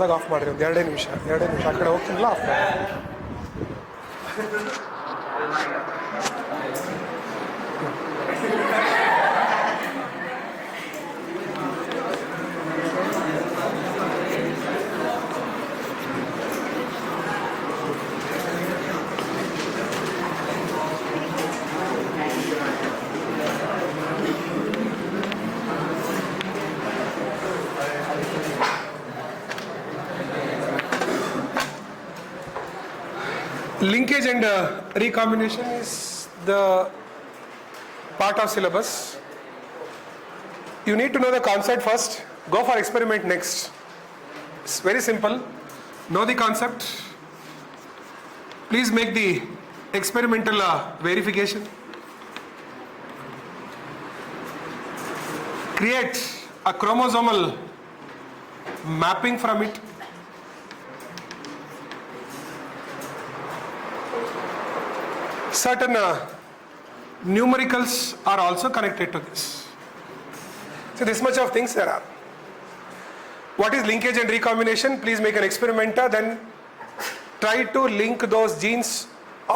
ಆದಾಗ ಆಫ್ ಮಾಡಿರಿ ಒಂದು ಎರಡೇ ನಿಮಿಷ ಆ ಕಡೆ ಹೋಗ್ತೀನಲ್ಲ ಆಫ್ ಮಾಡಿ. Linkage and recombination is the part of syllabus. You need to know the concept first, go for experiment next. It's very simple. Know the concept. Please make the experimental verification. Create a chromosomal mapping from it. Certain numericals are also connected to this. So this much of things there are. What is linkage and recombination? Please make an experimenter, then try to link those genes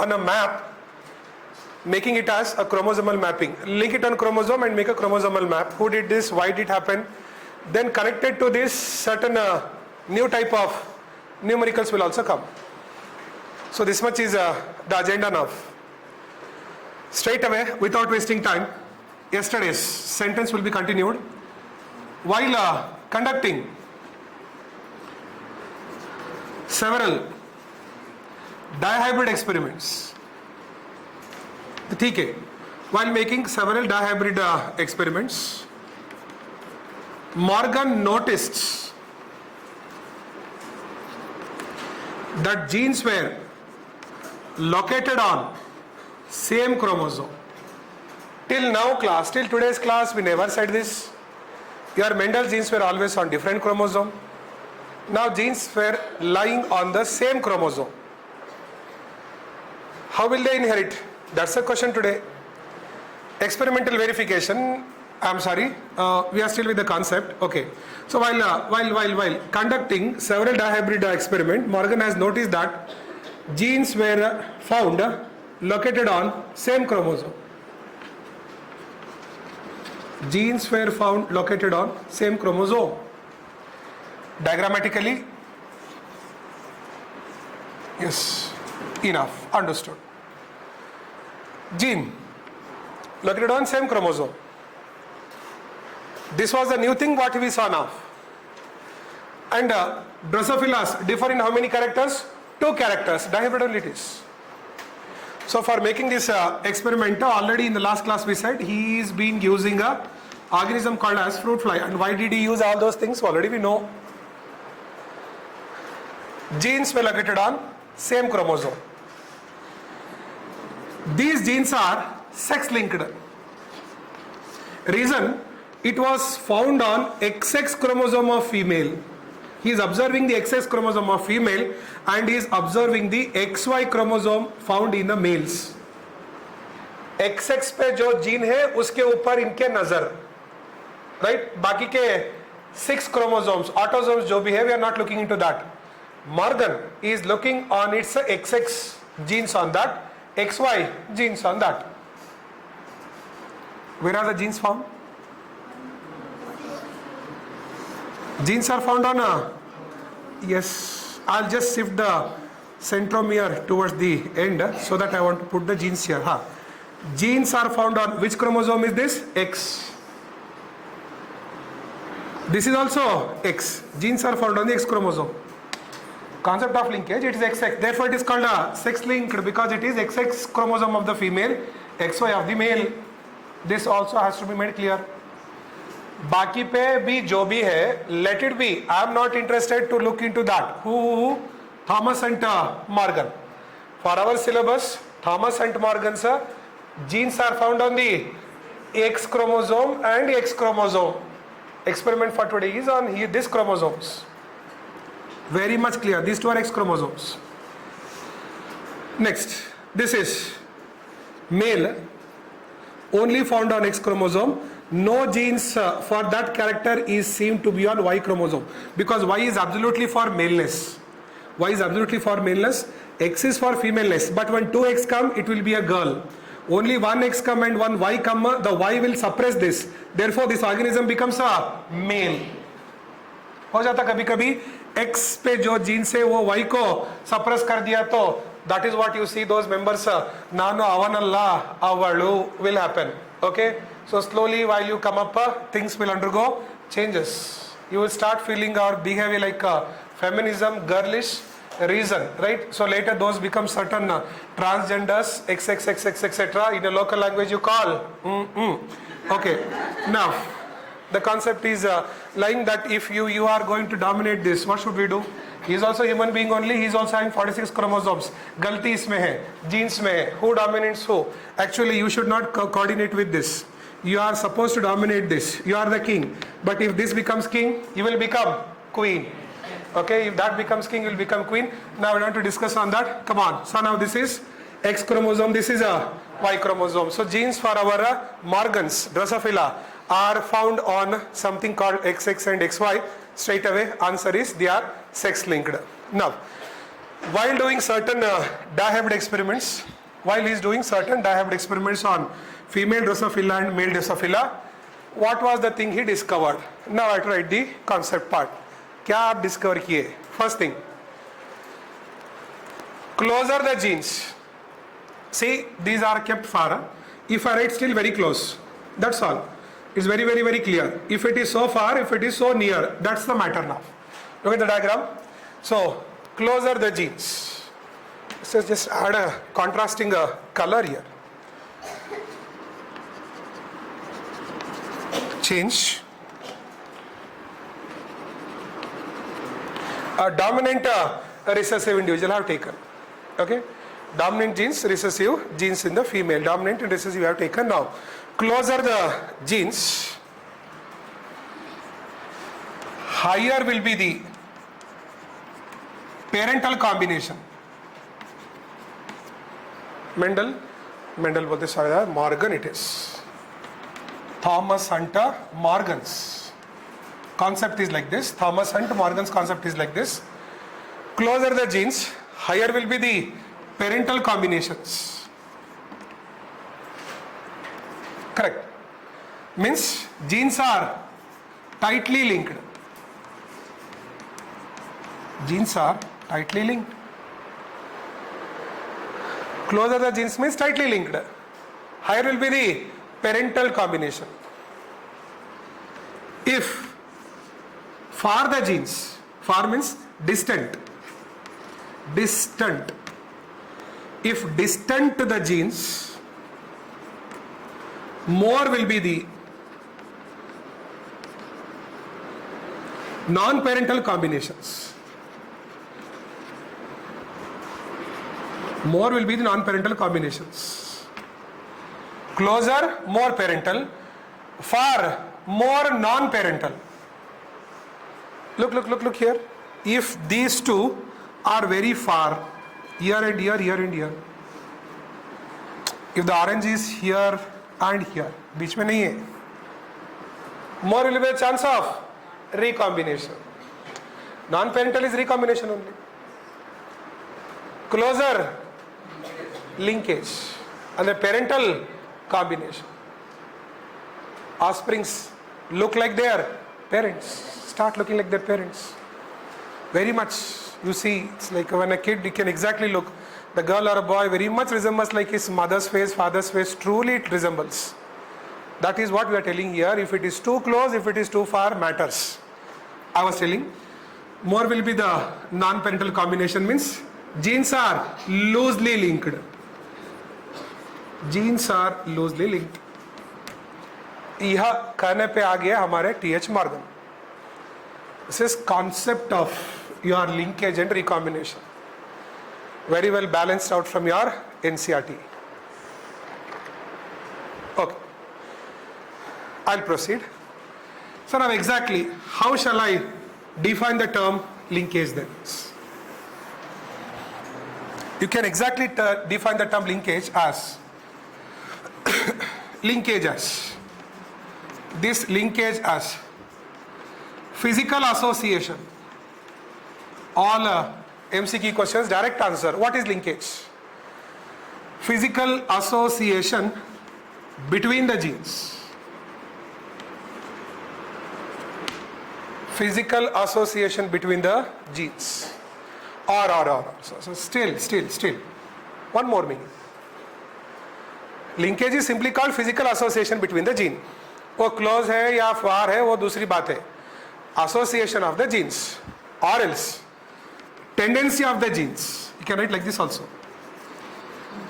on a map, making it as a chromosomal mapping. Link it on chromosome and make a chromosomal map. Who did this? Why did it happen? Then connected to this, certain new type of numericals will also come. So this much is the agenda now. Straight away, without wasting time, yesterday's sentence will be continued. While conducting several dihybrid experiments, ठीक है, while making several dihybrid experiments, Morgan noticed that genes were located on same chromosome. Till now class, till today's class, we never said this. Your Mendel genes were always on different chromosome. Now genes were lying on the same chromosome. How will they inherit? That's the question today. Experimental verification. I'm sorry, we are still with the concept. Okay. So while conducting several dihybrid experiment, Morgan has noticed that genes were found located on same chromosome. Genes were found located on same chromosome. Diagrammatically, yes, enough, understood. Gene located on same chromosome. This was the new thing what we saw now. And Drosophila differ in how many characters? 2 characters, dihybrid only it is. So for making this experiment, already in the last class we said he is been using a organism called as fruit fly. And why did he use all those things? Already we know. Genes were located on same chromosome. These genes are sex linked. Reason, it was found on XX chromosome of female. He is observing the XX chromosome of female and he is observing the XY chromosome found in the males. XX पे जो gene है उसके ऊपर इनके नजर, right? बाकी के 6 chromosomes, autosomes जो भी है, we are not looking into that. Morgan is looking on its XX genes on that, XY genes on that. Where are the genes found? Genes are found on yes, I'll just shift the centromere towards the end so that I want to put the genes here. Genes are found on which chromosome is this? X. This is also X. Genes are found on the X chromosome. Concept of linkage, it is XX. Therefore it is called a sex linked because it is XX chromosome of the female, XY of the male. This also has to be made clear. बाकी पे भी जो भी है, let it be. I am not interested to look into that. Who? Thomas and Morgan. For our syllabus, Thomas and Morgan sir, genes are found on the X chromosome and X chromosome. Experiment for today is on this chromosomes. Very much clear. These 2 are X chromosomes. Next, this is male, only found on X chromosome. no genes for that character is seen to be on Y chromosome, because Y is absolutely for maleness. Y is absolutely for maleness, X is for femaleness. But when two X come, it will be a girl. Only one X come and one Y come, the Y will suppress this. Therefore, this organism becomes a male. हो जाता कभी कभी X पे जो jeans है वो Y को suppress कर दिया तो that is what you see those members नानो अवनल्ला अवळु will happen. Okay, so slowly while you come up things will undergo changes. You will start feeling or behaving like feminism, girlish reason, right? So later those become certain transgenders, XXXX etc. In a local language you call. Okay, now the concept is lying that if you are going to dominate this, what should we do? He is also human being only, he is also having 46 chromosomes. Galti isme hai, genes mein hai. Who dominates who? Actually you should not coordinate with this. You are supposed to dominate this. You are the king. But if this becomes king, you will become queen. Okay, if that becomes king, you will become queen. Now we want to discuss on that. Come on. So now this is X chromosome, this is a Y chromosome. So genes for our Morgans, Drosophila, are found on something called XX and XY. Straight away answer is they are sex linked. Now while doing certain Diehard experiments, while he is doing certain Diehard experiments on female Drosophila and male Drosophila, what was the thing he discovered? Now I write the concept part. क्या आप discover किए? First thing, closer the genes. See, these are kept far. If I write still very close, that's all. It's very, very, very clear. If it is so far, if it is so near, that's the matter now. Look at the diagram. So, closer the genes. So just add a contrasting color here. Change. A dominant recessive individual have taken. Okay, dominant genes, recessive genes in the female. Dominant and recessive have taken. Now, closer the genes, higher will be the parental combination. Mendel bolte sorry, Morgan it is. Thomas Hunter Morgan's concept is like this. Thomas Hunt Morgan's concept is like this. Closer the genes, higher will be the parental combinations. Correct. Means genes are tightly linked. Genes are tightly linked. Closer the genes means tightly linked. Higher will be the parental combination. If far the genes, far means distant. Distant. If distant the genes, more will be the non-parental combinations. More will be the non-parental combinations. Closer, more parental. Far, more non-parental. Look here. If these two are very far, here and here, here and here. If the orange is here and here, बीच में नहीं है. More will be a chance of recombination. Non-parental is recombination only. Closer linkage and the parental combination. Offsprings look like their parents. Start looking like their parents. Very much. You see, it's like when a kid, you can exactly look. The girl or a boy very much resembles like his mother's face, father's face. Truly it resembles. That is what we are telling here. If it is too close, if it is too far, matters. I was telling, more will be the non-parental combination, means genes are loosely linked. Genes are loosely linked. यह कहने पे आ गया हमारे T.H. Morgan. This is concept of your linkage and recombination. Very well balanced out from your NCERT. Okay. I'll proceed. So now exactly how shall I define the term linkage then? You can exactly define the term linkage as this linkage as physical association. All MCQ questions, direct answer. What is linkage? Physical association between the genes. Physical association between the genes. Or. So still. One more meaning. Linkage is simply called physical association between the gene. वो close है या far है वो दूसरी बात है. Association of the genes. Or else tendency of the genes. You can write like this also.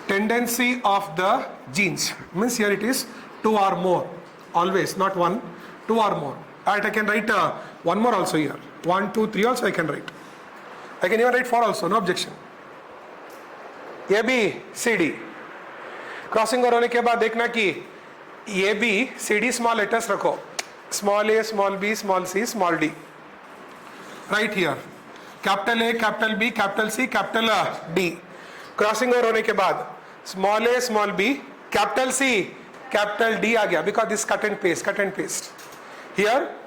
Tendency of the genes means here it is 2 or more. Always not 1, 2 or more. Alright, I can write one more also here. 1, 2, 3 also I can write. I can even write 4 also, no objection. A, B, C, D. Crossing होने के बाद देखना कि ये भी C D small letters रखो. Small A, small B, small C, small D. Right here capital A, capital B, capital C, capital D. Crossing over होने के बाद small A, small B, capital C, capital D आ गया because this cut and paste. Here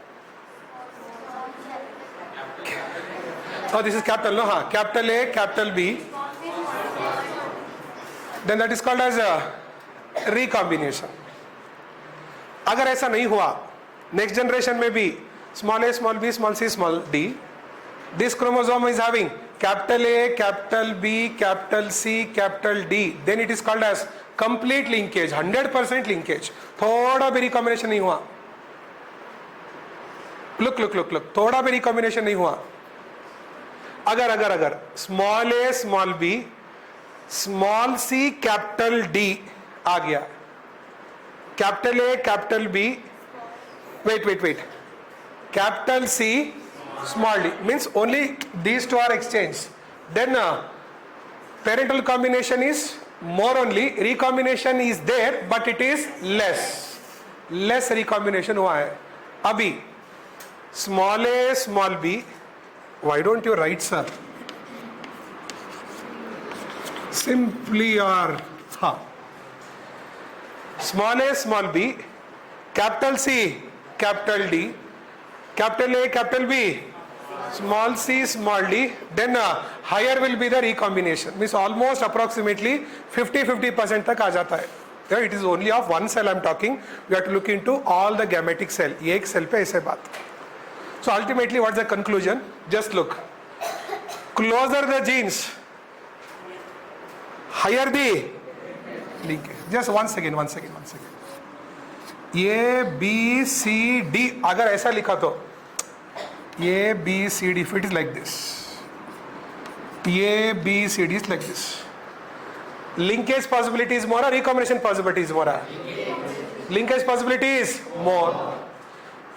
this is capital no. हाँ, capital A, capital B, then that is called as a recombination. अगर ऐसा नहीं हुआ नेक्स्ट जनरेशन में भी small A, small B, small C, small D, this chromosome is having capital A, capital B, capital C, capital D, then it is called as complete linkage, 100% linkage. थोड़ा भी recombination नहीं हुआ. Look थोड़ा भी recombination नहीं हुआ. अगर small A, small B, small C, capital D आ गया, capital A, capital B, wait, capital C, small D means only these two are exchanged. Then parental combination is more only. Recombination is there but it is less recombination हुआ है. अभी small A, small B, why don't you write sir? Simply or small a, small b, capital C, capital D, capital A, capital B, small c, small d, then higher will be the recombination. Means almost approximately 50% तक आ जाता है. It is only of one cell I am talking. We have to look into all the gametic cell. ये एक cell पे ऐसे बात. So ultimately what's the conclusion? Just look. Closer the genes, higher the linkage. Just one second. A, B, C, D. अगर ऐसा लिखा तो A, B, C, D. If it is like this, A, B, C, D is like this. Linkage possibility is more or recombination possibility is more? Linkage possibility is more.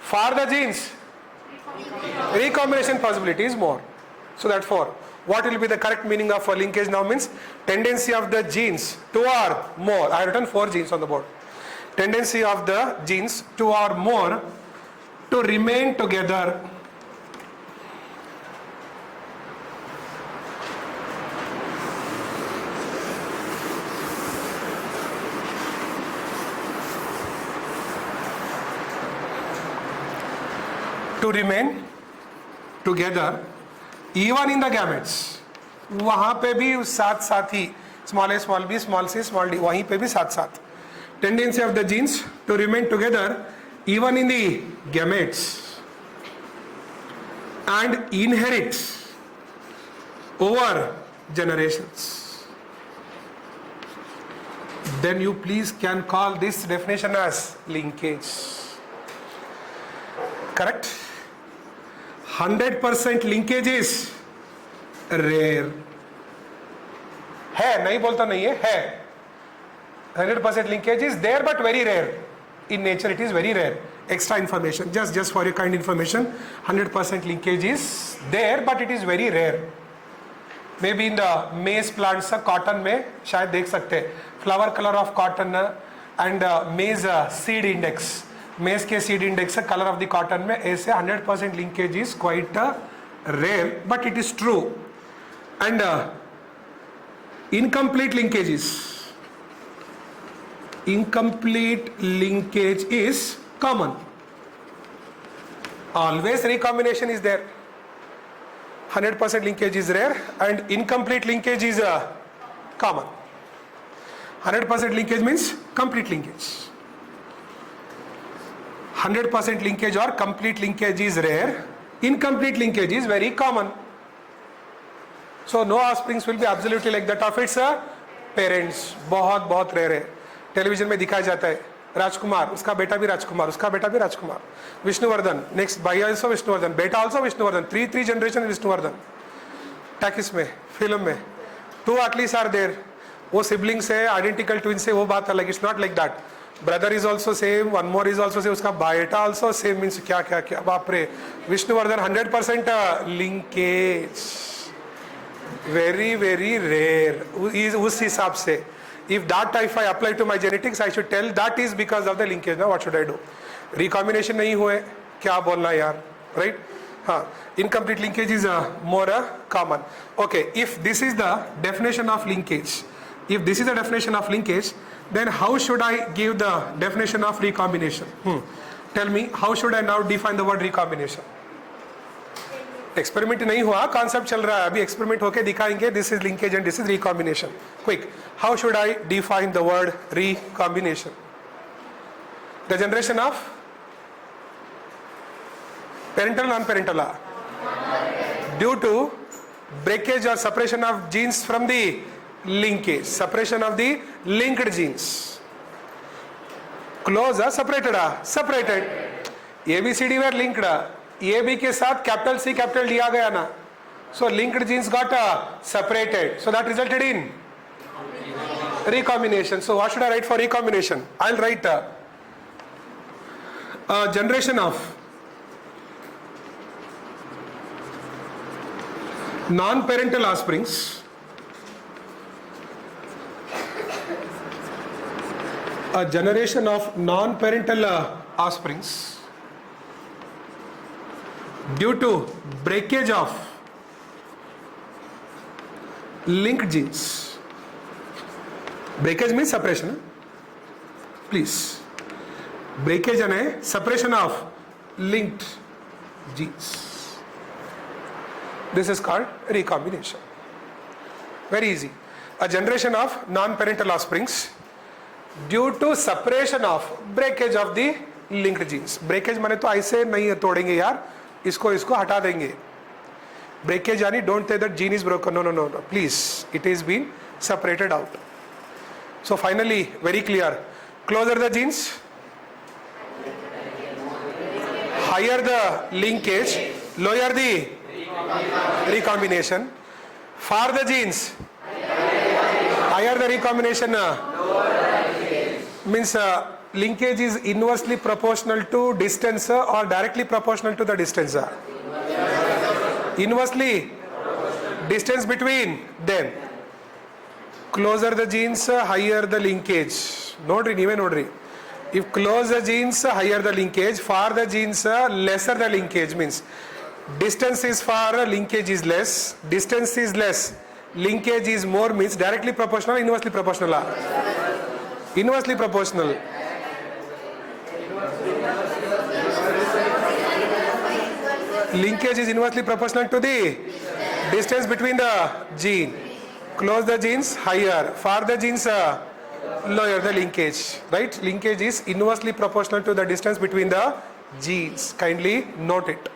For the genes, recombination possibility is more. So therefore, what will be the correct meaning of a linkage now means tendency of the genes, 2 or more. I have written 4 genes on the board. Tendency of the genes, 2 or more, to remain together even in the gametes. वहां पे भी साथ ही small A, small B, small C, small D, वहीं पे भी साथ. Tendency of the genes to remain together even in the gametes and inherit over generations. Then you please can call this definition as linkage. Correct? 100% linkage is rare. है, नहीं बोलता नहीं है. 100% linkage is there but very rare. In nature it is very rare. Extra information, just for your kind information, 100% linkage is there but it is very rare. Maybe in the maize plants, cotton में शायद देख सकते हैं flower color of cotton and maize seed index. Maize के seed index color of the cotton में ऐसे 100% linkage is quite rare but it is true. And incomplete linkage is common. Always recombination is there. 100% linkage is rare and incomplete linkage is common. 100% linkage means complete linkage. 100% linkage or complete linkage is rare. Incomplete linkage is very common. So no offsprings will be absolutely like that of its parents. बहुत बहुत rare है. Television में दिखाया जाता है राजकुमार, उसका बेटा भी राजकुमार, उसका बेटा भी राजकुमार. विष्णुवर्धन, नेक्स्ट भाई आल्सो विष्णुवर्धन, बेटा also Vishnuvardhan, three generation Vishnuvardhan. Talkies में, फिल्म में, 2 at least are there. वो सिबलिंग्स है, आइडेंटिकल ट्विंस है, वो बात अलग. It's not like that. Brother is also same, one more is also same, उसका बेटा ऑल्सो सेम. मीन्स क्या क्या क्या, बाप रे. Vishnuvardhan 100% linkage, very very rare. उस हिसाब से if that if I apply to my genetics I should tell that is because of the linkage. Now what should I do? Recombination नहीं हुए, क्या बोलना यार, right? हाँ, incomplete linkage is more common. Okay, if this is the definition of linkage, if this is the definition of linkage, then how should I give the definition of recombination? Tell me, how should I now define the word recombination? Experiment नहीं हुआ, concept चल रहा है अभी. Experiment होके दिखाएंगे. This is linkage and this is recombination. Quick, how should I define the word recombination? The generation of parental non parental due to breakage और separation of genes from the linkage, separation of the linked genes. Close separated. ABCD were linked. AB के साथ capital C capital D आ गया ना, so linked genes got separated, so that resulted in recombination. So what should I write for recombination? I'll write generation of non-parental offsprings a generation of non-parental offsprings due to breakage of linked genes. Breakage means separation, please. Breakage and separation of linked genes. This is called recombination. Very easy. A generation of non-parental offsprings due to separation of breakage of the linked genes. Breakage माने तो ऐसे नहीं तोड़ेंगे यार, इसको हटा देंगे. Breakage यानी don't say that gene is broken. No no no no, please, it is been separated out. So finally very clear, closer the genes, higher the linkage, lower the recombination. For the genes, higher the recombination means linkage is inversely proportional to distance or directly proportional to the distance. Inversely, distance between them. Closer the genes, higher the linkage. Nodri, neeve nodri. If closer genes, higher the linkage. Far the genes, lesser the linkage. Means distance is far, linkage is less. Distance is less, linkage is more. Means directly proportional, inversely proportional. Inversely proportional. Linkage is inversely proportional to the distance between the gene. Close the genes, higher. Far the genes, lower the linkage. Right? Linkage is inversely proportional to the distance between the genes. Kindly note it.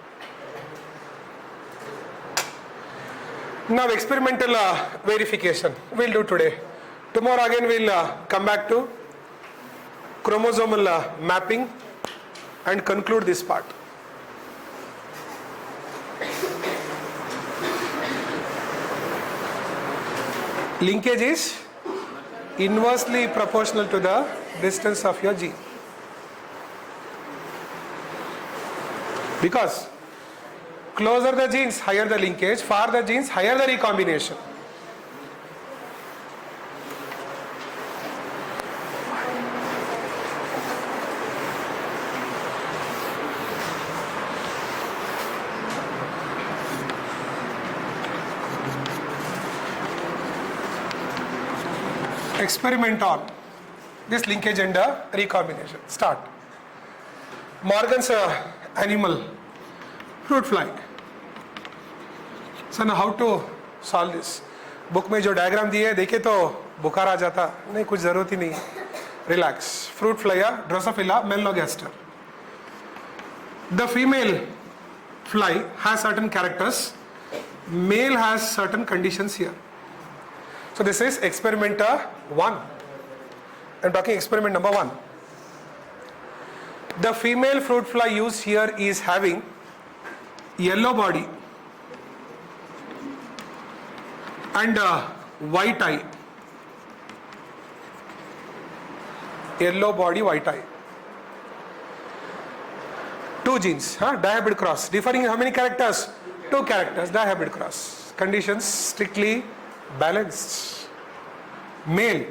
Now experimental verification we'll do today. Tomorrow again we'll come back to chromosomal mapping and conclude this part. Linkage is inversely proportional to the distance of your gene. Because closer the genes, higher the linkage. Far the genes, higher the recombination. Experiment on this linkage and recombination. Start. Morgan's animal, fruit fly. So now how to solve this? Book में जो diagram दिए है देखे तो बुखार आ जाता नहीं, कुछ जरूरत ही नहीं. Relax. Fruit fly, Drosophila melanogaster. The female fly has certain characters, male has certain conditions here. So this is experiment 1. I'm talking experiment number 1. The female fruit fly used here is having yellow body and white eye. Yellow body, white eye. 2 genes, dihybrid cross. Differing in how many characters? 2 characters, dihybrid cross. Conditions strictly balanced. Male,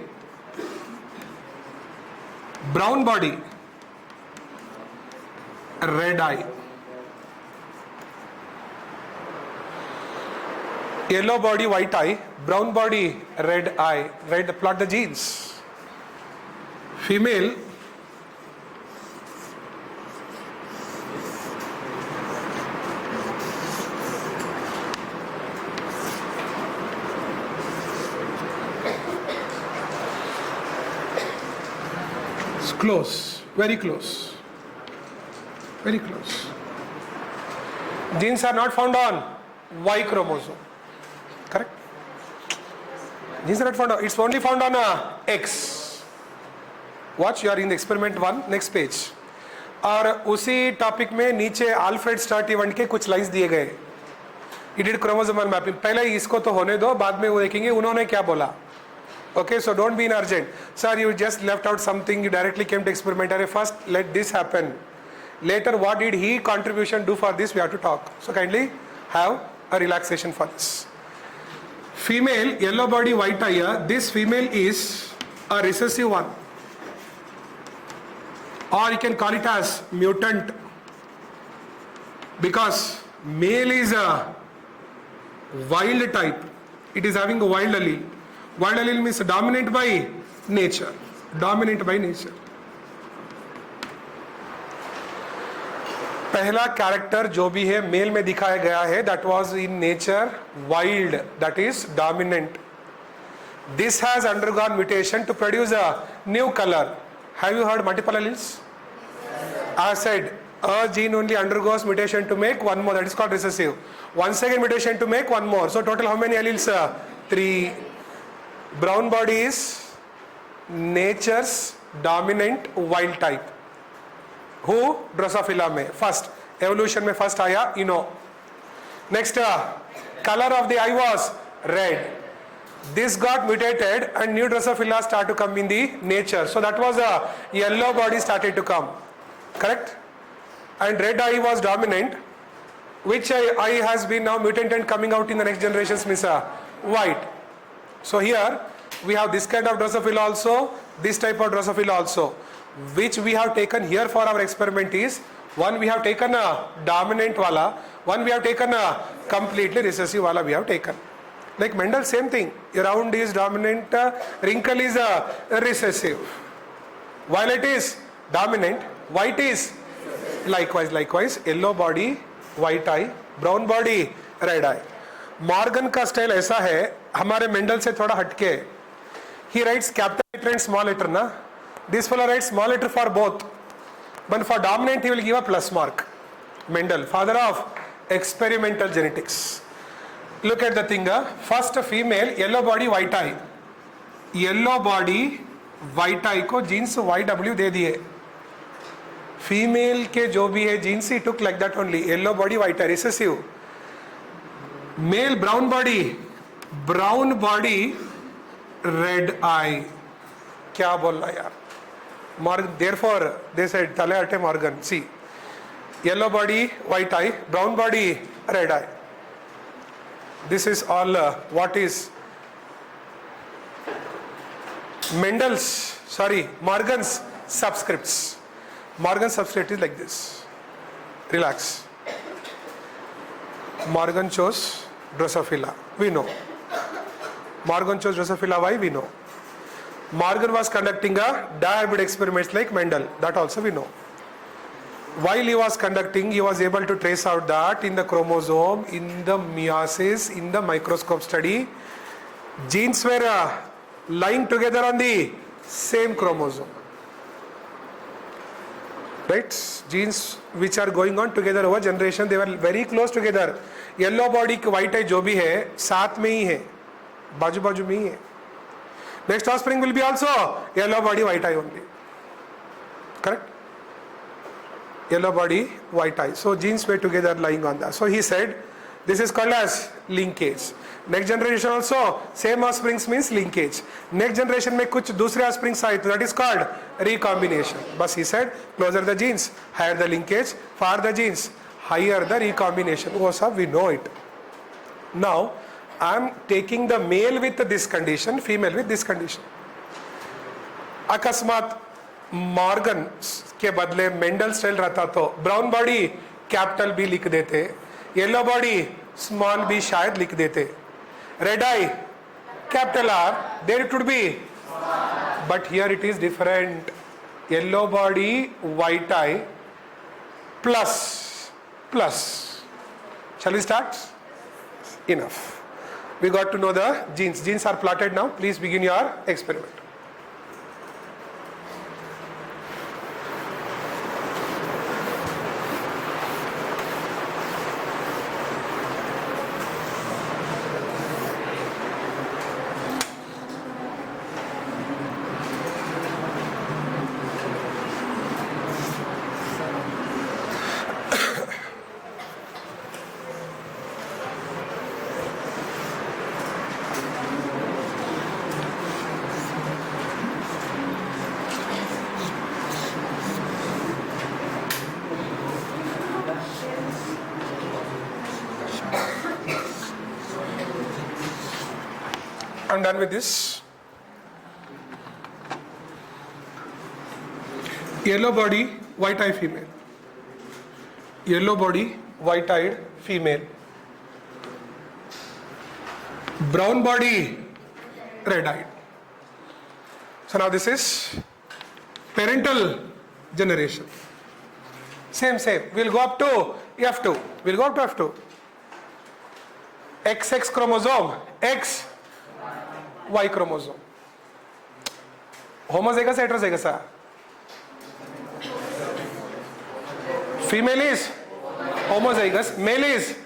brown body, red eye. Yellow body, white eye, brown body, red eye. Red, plot the genes. Female, close, very close, very close. Genes are not found on Y chromosome, correct? Genes are not found on, it's only found on X. Watch, you are in the experiment 1, next page. और उसी topic में नीचे Alfred start event के कुछ lines दिए गए. He did chromosomal mapping. पहले इसको तो होने दो, बाद में वो देखेंगे उन्होंने क्या बोला. Okay, so don't be in urgent. Sir, you just left out something, you directly came to experiment. First, let this happen. Later, what did he contribution do for this? We have to talk. So kindly have a relaxation for this. Female, yellow body, white eye. This female is a recessive one. Or you can call it as mutant. Because male is a wild type. It is having a wild allele. Wild allele means dominant by nature. Dominant by nature. पहला character जो भी है mail में दिखाया गया है, that was in nature wild, that is dominant. This has undergone mutation to produce a new color. Have you heard multiple alleles? I said a gene only undergoes mutation to make one more, that is called recessive. One second mutation to make one more. So total how many alleles? 3. Brown body is nature's dominant wild type. Who? Drosophila में first. Evolution में first आया, you know. Next, color of the eye was red. This got mutated and new Drosophila start to come in the nature. So that was a yellow body started to come. Correct? And red eye was dominant. Which eye has been now mutant and coming out in the next generations means white. So here we have this kind of Drosophila also, this type of Drosophila also. Which we have taken here for our experiment is, one we have taken a dominant wala, one we have taken a completely recessive wala we have taken. Like Mendel, same thing. Round is dominant, wrinkle is recessive. Violet is dominant, white is likewise, yellow body, white eye, brown body, red eye. Morgan का style ऐसा है, हमारे Mendel से थोड़ा हटके. He writes capital letter and small letter ना. This fellow writes small letter for both, but for dominant he will give a plus mark. Mendel, father of experimental genetics. Look at the thing. First female, yellow body, white eye. Yellow body, white eye को jeans YW दे दिए. Female के जो भी है jeans he took like that only. Yellow body, white eye, recessive. Male, brown body, red eye. क्या बोल रहा यार? Morgan, therefore they said tale ate Morgan. See, yellow body, white eye, brown body, red eye. This is all what is Morgan's subscripts. Morgan's subscript is like this. Relax. Morgan chose Drosophila. We know. Morgan chose Drosophila. Why? We know. Morgan was conducting a dihybrid experiments like Mendel. That also we know. While he was conducting, he was able to trace out that in the chromosome, in the meiosis, in the microscope study, genes were lying together on the same chromosome. Right? Genes which are going on together over generation, they were very close together. Yellow body white eye जो भी है साथ में ही है, बाजू बाजू में ही है. Next offspring will be also yellow body white eye only. Correct? Yellow body white eye. So genes were together lying on that. So he said this is called as linkage. Next generation also same offsprings means linkage. Next generation में कुछ दूसरे offsprings आए तो that is called recombination. But he said closer the genes, higher the linkage, far the genes, higher the recombination. वो सब we know it. Now I am taking the male with this condition, female with this condition. अकस्मात Morgan के बदले Mendel style रहता तो brown body capital B लिख देते, yellow body small B शायद लिख देते, red eye capital R, there it would be, but here it is different. Yellow body white eye plus plus. Shall we start? Enough. We got to know the genes. Genes are plotted now. Please begin your experiment. I'm done with this. Yellow body, white eye female. Yellow body, white eyed female. Brown body, red eyed. So now this is parental generation. Same. We'll go up to F2. We'll go up to F2. XX chromosome, X. Y chromosome. Homozygous, heterozygous. Female is homozygous, male is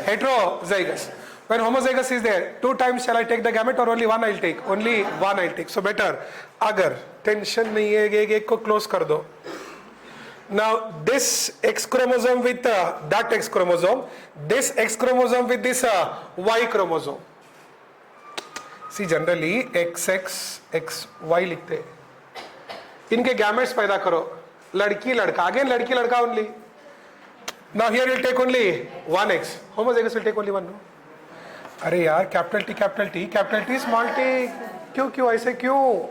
heterozygous. When homozygous is there, 2 times shall I take the gamete or only one I'll take? Only one I'll take. So better. अगर tension नहीं है, एक को close कर दो. Now this X chromosome with that X chromosome, this X chromosome with this Y chromosome. See generally XX XY लिखते हैं. इनके गैमेट्स पैदा करो, लड़की लड़का, अगेन लड़की लड़का only. Now here will take only one X. Homozygous will take only one. No? अरे यार कैपिटल T स्मॉल t, क्यों ऐसे क्यों?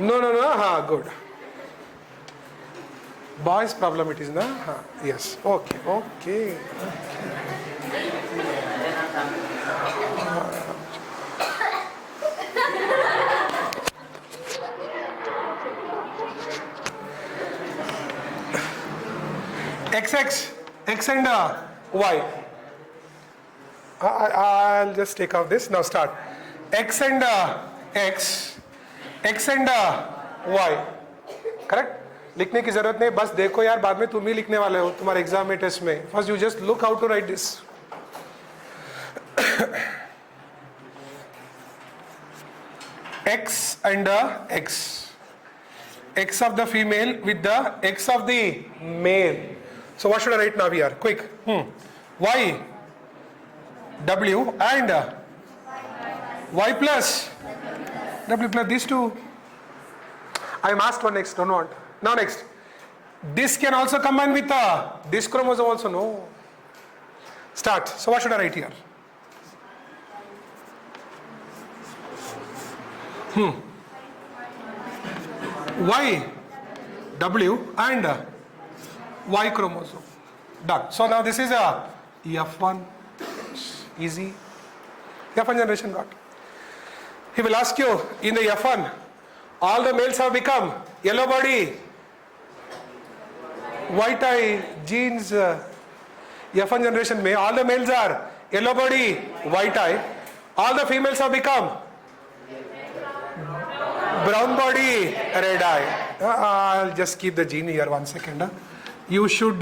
No, हाँ good. Boys problem it is ना, हाँ yes, okay. XX, X and Y. I'll just take out this. Now start. X and X and Y. Correct? लिखने की जरूरत नहीं, बस देखो यार, बाद में तुम ही लिखने वाले हो तुम्हारे एग्जाम में, टेस्ट में. First you just look how to write this. X and X. X of the female with the X of the male. So what should I write now here? Quick. Y, W and Y plus W plus these two. I am asked one next, don't want. Now next. This can also combine with this chromosome also, no. Start. So what should I write here? Y, W and Y chromosome. Done. So now this is a F1. Easy. F1 generation got. He will ask you, in the F1, all the males have become yellow body, white eye genes, F1 generation में all the males are yellow body, white eye. All the females have become brown body, red eye. I'll just keep the gene here 1 second. You should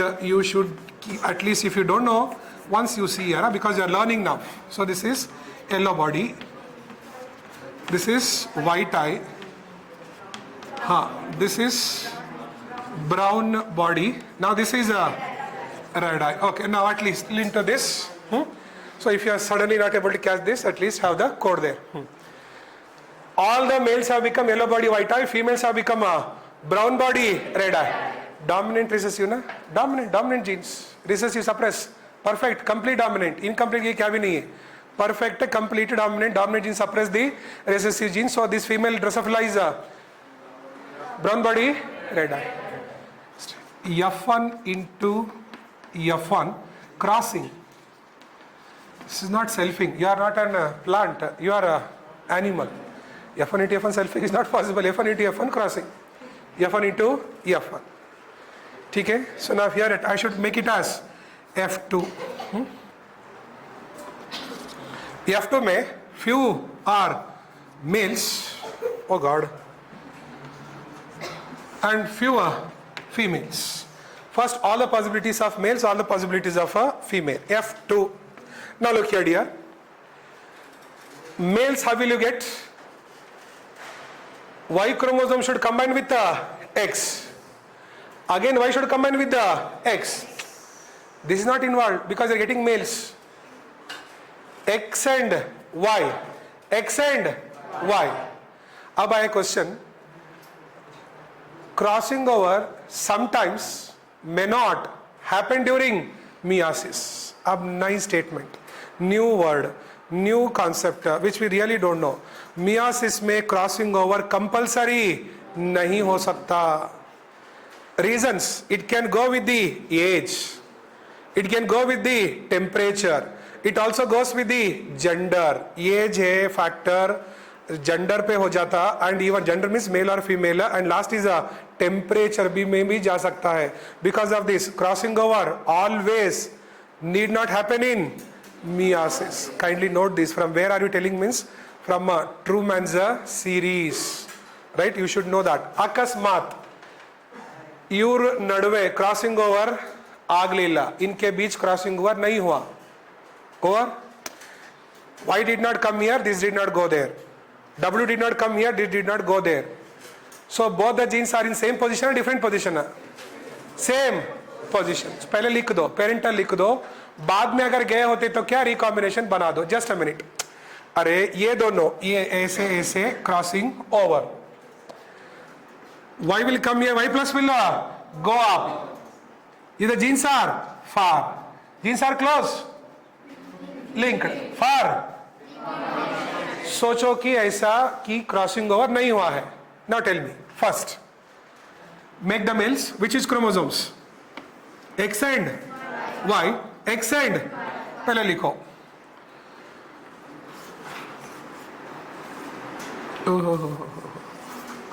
keep, at least if you don't know, once you see here, because you are learning now. So this is yellow body. This is white eye. This is brown body. Now this is a red eye. Okay, now at least link to this. So if you are suddenly not able to catch this, at least have the code there. All the males have become yellow body, white eye. Females have become a brown body, red eye. Dominant recessive ना? Dominant genes. Recessive suppress. Perfect, complete dominant. Incomplete ये क्या भी नहीं है. Perfect, complete dominant gene suppress the recessive gene. So this female Drosophila is a brown body, red eye. F1 into F1 crossing. This is not selfing. You are not a plant. You are an animal. F1 into F1 selfing is not possible. F1 into F1 crossing. F1 into F1. Okay? So now here I should make it as F2. F2 में few are males. Oh God. And few are females. First, all the possibilities of males, all the possibilities of a female. F2. Now look here, dear. Males, how will you get? Y chromosome should combine with the X. Again, Y should combine with the X. This is not involved because you are getting males. X and Y. X and Y. Now I have a question. Crossing over sometimes may not happen during meiosis. Ab nice statement. New word, new concept, which we really don't know. Meiosis में crossing over compulsory नहीं हो सकता. Reasons: it can go with the age, it can go with the temperature, it also goes with the gender. Age है factor, gender पे हो जाता, and even gender means male or female, and last is a temperature भी में भी जा सकता है. Because of this, crossing over always need not happen in meiosis. Kindly note this. From where are you telling? Means from Truman's series, right? You should know that. अकस्मात इवर नडवे crossing over आगलीला, इनके बीच crossing over नहीं हुआ. Over. Y did not come here, this did not go there. W did not come here, this did not go there. So both the genes are in same position or different position? Same position. पहले लिख दो, parental लिख दो. बाद में अगर गए होते तो क्या रिकॉम्बिनेशन बना दो. Just a minute. अरे ये दोनों ये ऐसे ऐसे crossing over. Y will come here, Y plus will go up. If the genes are far, genes are close, linked, far. सोचो कि ऐसा कि क्रॉसिंग ओवर नहीं हुआ है. Now tell me. First, make the males. Which is chromosomes? X and Y. X and पहले लिखो.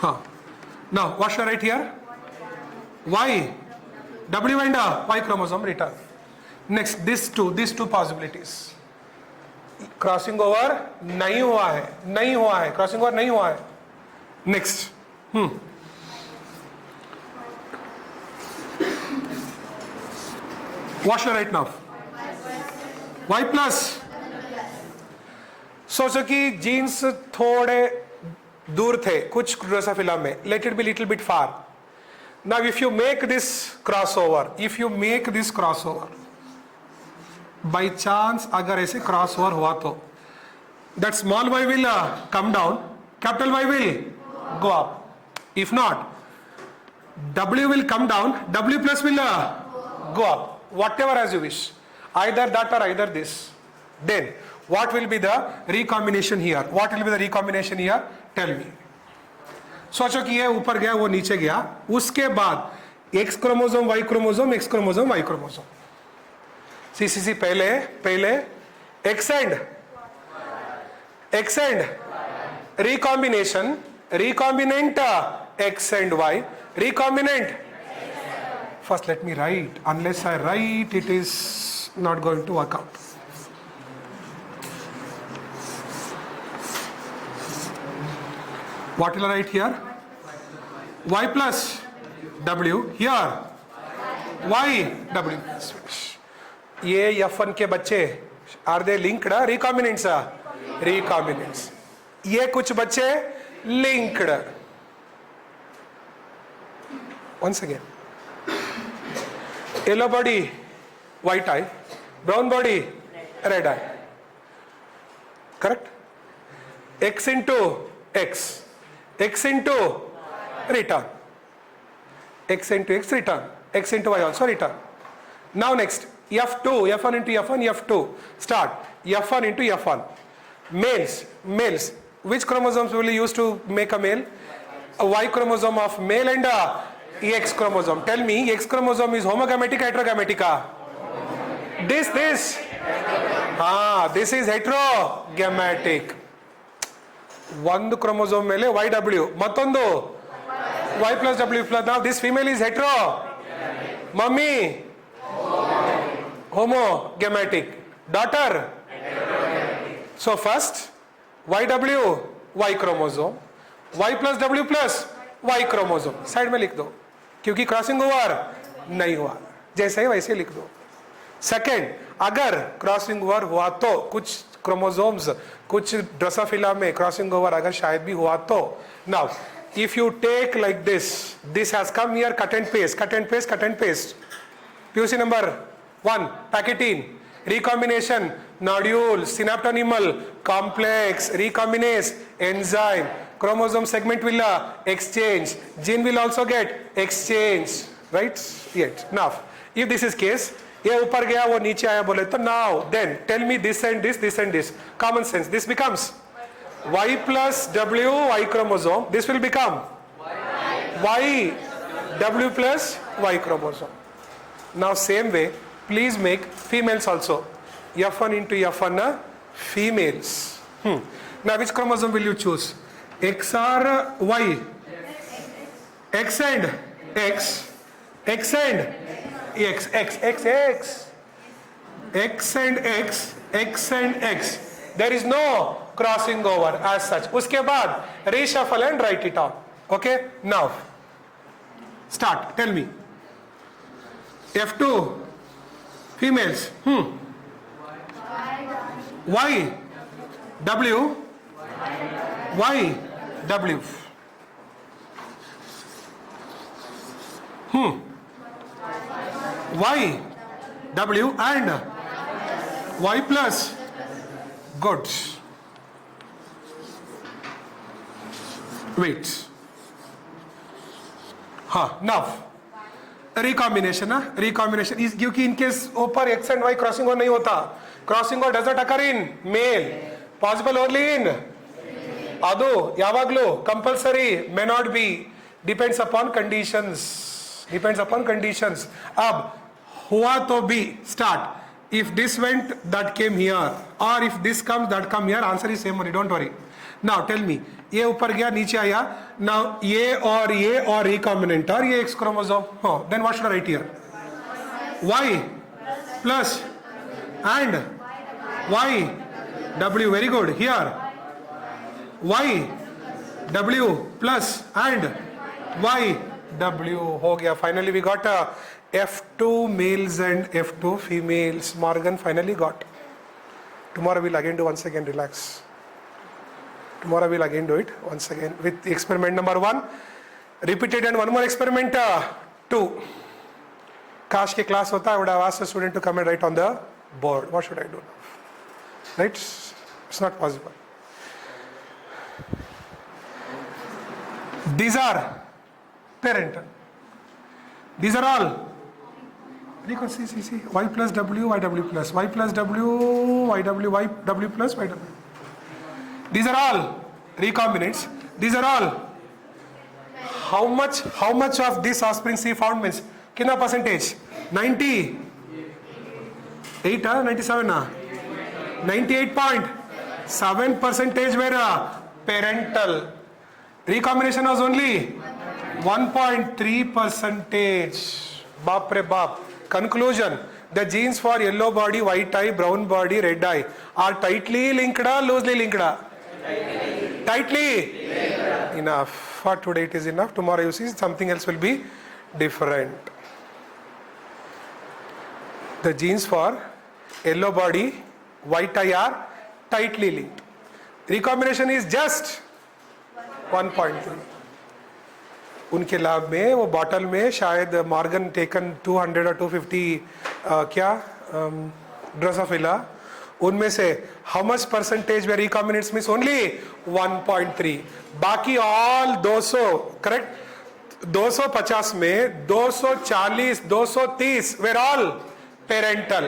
हाँ. Now what should I write here? Y. W and Y chromosome return. Next, these two possibilities. Crossing over नहीं हुआ है. Crossing over नहीं हुआ है. Next. What should I write now? Y plus. सोचो कि जीन्स थोड़े दूर थे कुछ ड्रोसोफिला में. Let it be little bit far. Now if you make this crossover, by chance अगर ऐसे crossover हुआ तो that small y will come down, capital Y will go up. If not, W will come down, W plus will go up. Whatever as you wish, either that or either this. Then what will be the recombination here? Tell me. सोचो कि ये ऊपर गया वो नीचे गया, उसके बाद X chromosome Y chromosome X chromosome Y chromosome. सी पहले X and recombinant X and Y, recombinant First let me write. Unless I write, it is not going to work out. What will I write here? Y plus W. Here Y W plus. ये F1 के बच्चे are they linked? Recombinants. Recombinants. ये कुछ बच्चे linked. Once again, yellow body, white eye, brown body, red eye. Correct? X into X, X into return, X into X return, X into Y also return. Now next, F2, F1 into F1, F2. Start. F1 into F1. Males. Which chromosomes will you use to make a male? A Y chromosome of male and a X chromosome. Tell me, X chromosome is homogametic or heterogametic? This. This is heterogametic. One chromosome mele YW. Mattondo Y plus W plus. Now this female is hetero. Mummy. Homogametic. Daughter. So first YW Y chromosome. Y plus W plus Y chromosome. Side में लिख दो क्योंकि crossing over नहीं हुआ, जैसे ही वैसे लिख दो. सेकेंड, अगर क्रॉसिंग ओवर हुआ तो कुछ क्रोमोसोम्स, कुछ ड्रोसोफिला में क्रॉसिंग ओवर अगर शायद भी हुआ तो, now if you take like this has come here, cut and paste. PUC number 1, pachytene, recombination, nodule, synaptonymal, complex, recombinase, enzyme, chromosome segment will exchange, gene will also get exchange, right? Yet now if this is case, ये ऊपर गया वो नीचे आया बोले तो, now then tell me this and this, common sense, this becomes Y plus W Y chromosome, this will become Y W plus Y chromosome. Now same way, please make females also. F1 into F1 females. Now which chromosome will you choose? X or Y? X and X. X and X. X and X. X and X. There is no crossing over as such. उसके बाद reshuffle and write it out. Okay? Now start. Tell me. F2 females. Y W Y W. Y W and Y plus. Good. Wait. Now recombination. Recombination is क्योंकि in case ऊपर X and Y crossing over नहीं होता. Crossing over does not occur in male. Possible only in Ado, Yavaglo, compulsory, may not be. Depends upon conditions. Ab, hua to be. Start. If this went, that came here. Or if this comes, that come here. Answer is same only. Don't worry. Now tell me. ये ऊपर गया नीचे आया. Now ये और recombinant और ये X chromosome. Then what should I write here? Y plus and Y W. Very good. Here Y W plus and Y W हो गया. Finally we got F2 males and F2 females. Morgan finally got. Tomorrow we'll again do once again. Relax. Tomorrow we'll again do it once again with experiment number 1 repeated and one more experiment 2. Kash ke class hota, I would have asked the student to come and write on the board. What should I do now? Right? It's not possible. These are parental. These are all. See. Y plus W, YW plus. Y plus W, YW, YW plus, YW. These are all recombinants. These are all. How much of this offspring she found means? Kitna percentage? 98 97 98.7% were parental. Recombination was only 1.3%. Baap re baap. Conclusion: the genes for yellow body, white eye, brown body, red eye are tightly linked or loosely linked? Tightly. Enough. For today it is enough. Tomorrow you see something else will be different. The genes for yellow body, white eye are tightly linked. Recombination is just 1.3. उनके lab में वो bottle में शायद Morgan taken 200 और 250 क्या Drosophila, उनमें से how much percentage वे रिकॉम्बिनेट्स मींस ओनली 1.3. बाकी ऑल 200 करेक्ट. 250 में 240 230 were all parental.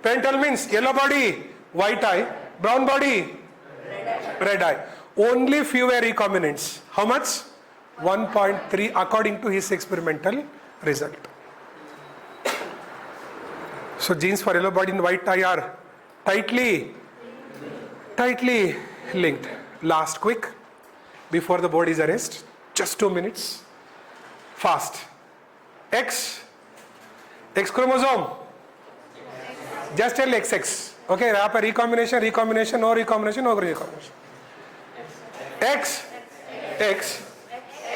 Parental means yellow body, white eye, brown body, red eye. Only few were recombinants. How much? 1.3 according to his experimental result. So genes for yellow body and white eye are tightly linked. Last quick before the board is arrest. Just 2 minutes. Fast. X chromosome. Just tell XX. Okay, यहाँ पर recombination, no recombination.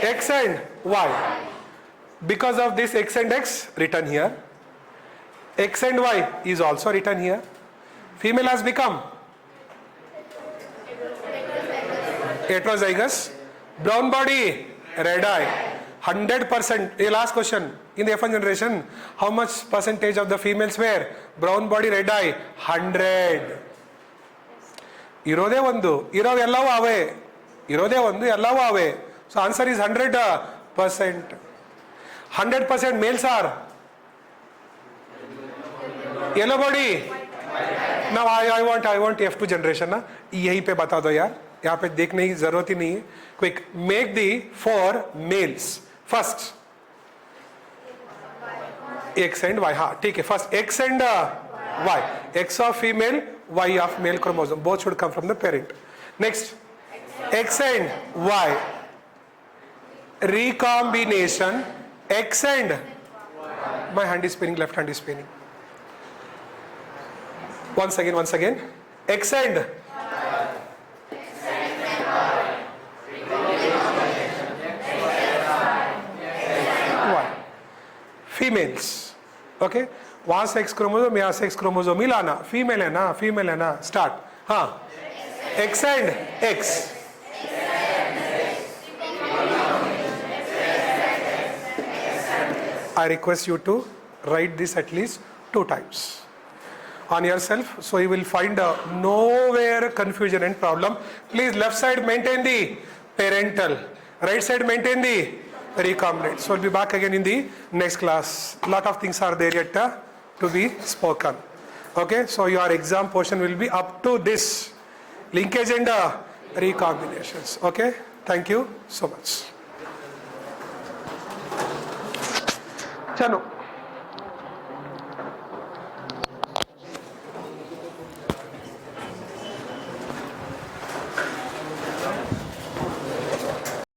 X and Y. Because of this X and X written here. X and Y is also written here. Female has become heterozygous. Brown body, red eye. 100%. A last question. In the F1 generation, how much percentage of the females were brown body, red eye? 100. ಇರೋದೇ ಒಂದು, ಇರೋವೆಲ್ಲವೂ ಅವೇ, ಇರೋದೇ ಒಂದು ಎಲ್ಲವೂ ಅವೇ. So answer is 100%. 100% males are yellow body. Now I want F2 generation ना, यही पे बता दो यार, यहाँ पे देखने की जरूरत ही नहीं है. Quick, make the 4 males. First X and Y. हाँ ठीक है. First X and Y. X of female, Y of male chromosome. Both should come from the parent. Next X and Y. Recombination. X and my hand is spinning, left hand is spinning. Once again. X and Y. Females. Okay. वहां से X chromosome, यहाँ से X chromosome मिलाना. Female है ना. Start. हाँ. X and X. I request you to write this at least 2 times on yourself, so you will find nowhere confusion and problem. Please, left side maintain the parental, right side maintain the recombinant. So we'll be back again in the next class. Lot of things are there yet to be spoken. Okay, so your exam portion will be up to this linkage and recombinations. Okay, thank you so much. चलो.